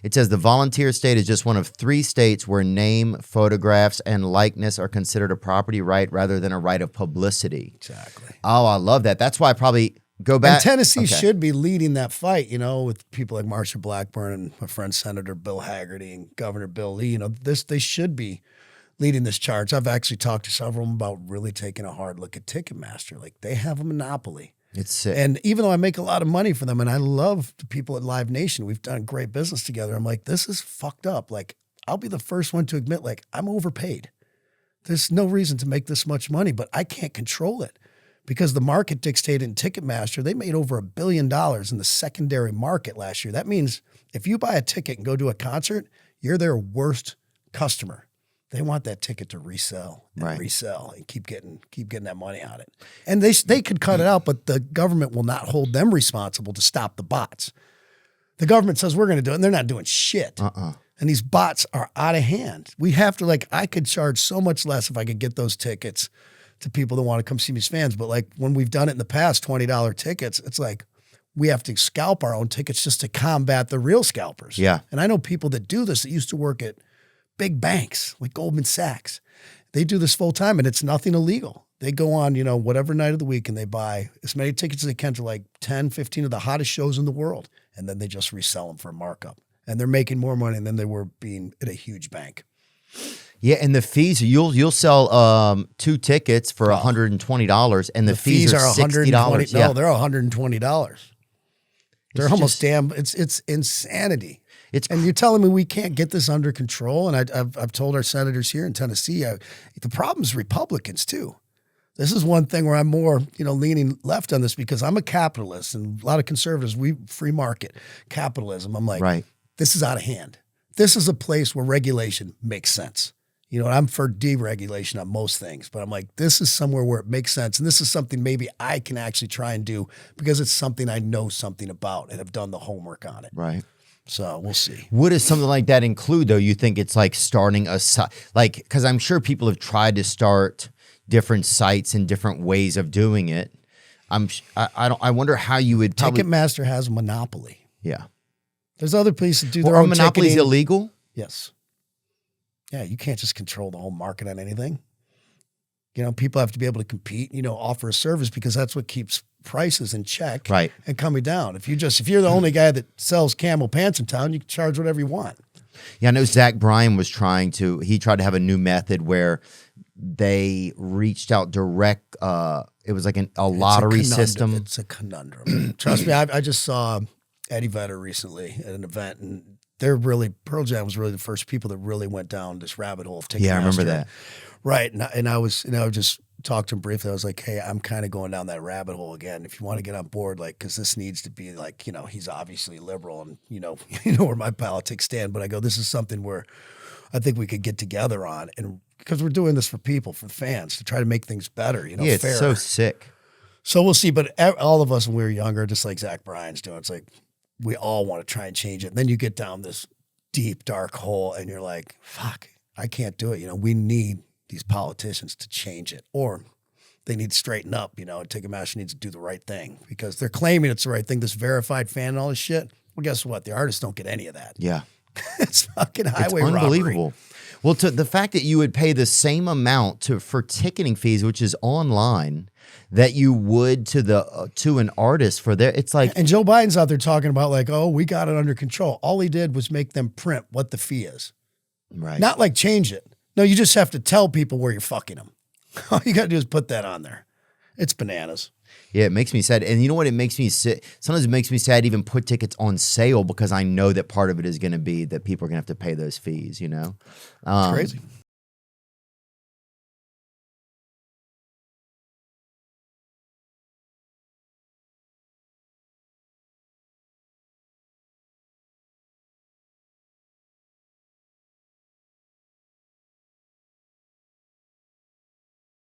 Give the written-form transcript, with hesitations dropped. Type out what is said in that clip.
It says the volunteer state is just one of 3 states where name, photographs, and likeness are considered a property right rather than a right of publicity. Exactly. Oh, I love that. That's why I probably go back. And Tennessee should be leading that fight, with people like Marsha Blackburn and my friend Senator Bill Haggerty and Governor Bill Lee. They should be leading this charge. I've actually talked to several of them about really taking a hard look at Ticketmaster. Like, they have a monopoly. It's sick. And even though I make a lot of money for them, and I love the people at Live Nation, we've done great business together. I'm like, this is fucked up. Like, I'll be the first one to admit, like, I'm overpaid. There's no reason to make this much money, but I can't control it because the market dictated in Ticketmaster. They made over $1 billion in the secondary market last year. That means if you buy a ticket and go to a concert, you're their worst customer. They want that ticket to resell and resell and keep getting that money on it. And they could cut it out, but the government will not hold them responsible to stop the bots. The government says we're going to do it, and they're not doing shit. And these bots are out of hand. We have to, I could charge so much less if I could get those tickets to people that want to come see me as fans. But when we've done it in the past, $20 tickets, it's like we have to scalp our own tickets just to combat the real scalpers. Yeah. And I know people that do this that used to work at big banks like Goldman Sachs. They do this full time and it's nothing illegal. They go on, whatever night of the week and they buy as many tickets as they can to 10, 15 of the hottest shows in the world. And then they just resell them for a markup. And they're making more money than they were being at a huge bank. Yeah, and the fees, you'll sell 2 tickets for $120 and the fees are $60. No, they're $120. They're almost it's insanity. And you're telling me we can't get this under control? And I've told our senators here in Tennessee, the problem is Republicans too. This is one thing where I'm more, leaning left on this because I'm a capitalist and a lot of conservatives, we free market capitalism. I'm like, this is out of hand. This is a place where regulation makes sense. I'm for deregulation on most things, but I'm like, this is somewhere where it makes sense. And this is something maybe I can actually try and do because it's something I know something about and have done the homework on it. Right. So we'll see. What does something like that include, though? You think it's like starting a site? Because I'm sure people have tried to start different sites and different ways of doing it. I wonder how you would Ticketmaster has a monopoly. Yeah. There's other places that do their own monopolies ticketing. illegal? Yes. Yeah, you can't just control the whole market on anything. People have to be able to compete, offer a service because that's what keeps prices in check and coming down. If you're the only guy that sells camel pants in town, you can charge whatever you want. Yeah, I know Zach Bryan was tried to have a new method where they reached out direct. It was like a lottery system. It's a conundrum. Trust me, I just saw Eddie Vedder recently at an event, and Pearl Jam was really the first people that really went down this rabbit hole of Ticketmaster. Yeah, I remember that. Right, and I just talked to him briefly. I was like, hey, I'm kind of going down that rabbit hole again. If you want to get on board, because this needs to be he's obviously liberal and, you know where my politics stand. But I go, this is something where I think we could get together on. And because we're doing this for people, for fans, to try to make things better, yeah, it's fairer. so sick. So we'll see. But all of us when we were younger, just like Zach Bryan's doing, it's like we all want to try and change it. And then you get down this deep, dark hole and you're like, fuck, I can't do it. We need these politicians to change it, or they need to straighten up, Ticketmaster needs to do the right thing because they're claiming it's the right thing, this verified fan and all this shit. Well, guess what? The artists don't get any of that. Yeah. It's fucking highway robbery. Unbelievable. Robbery. Well, to the fact that you would pay the same amount for ticketing fees, which is online, that you would to an artist for their, it's like. And Joe Biden's out there talking about we got it under control. All he did was make them print what the fee is. Right. Not change it. No, you just have to tell people where you're fucking them. All you got to do is put that on there. It's bananas. Yeah, it makes me sad. And you know what? It makes me sad. Sometimes it makes me sad to even put tickets on sale because I know that part of it is going to be that people are going to have to pay those fees, It's crazy.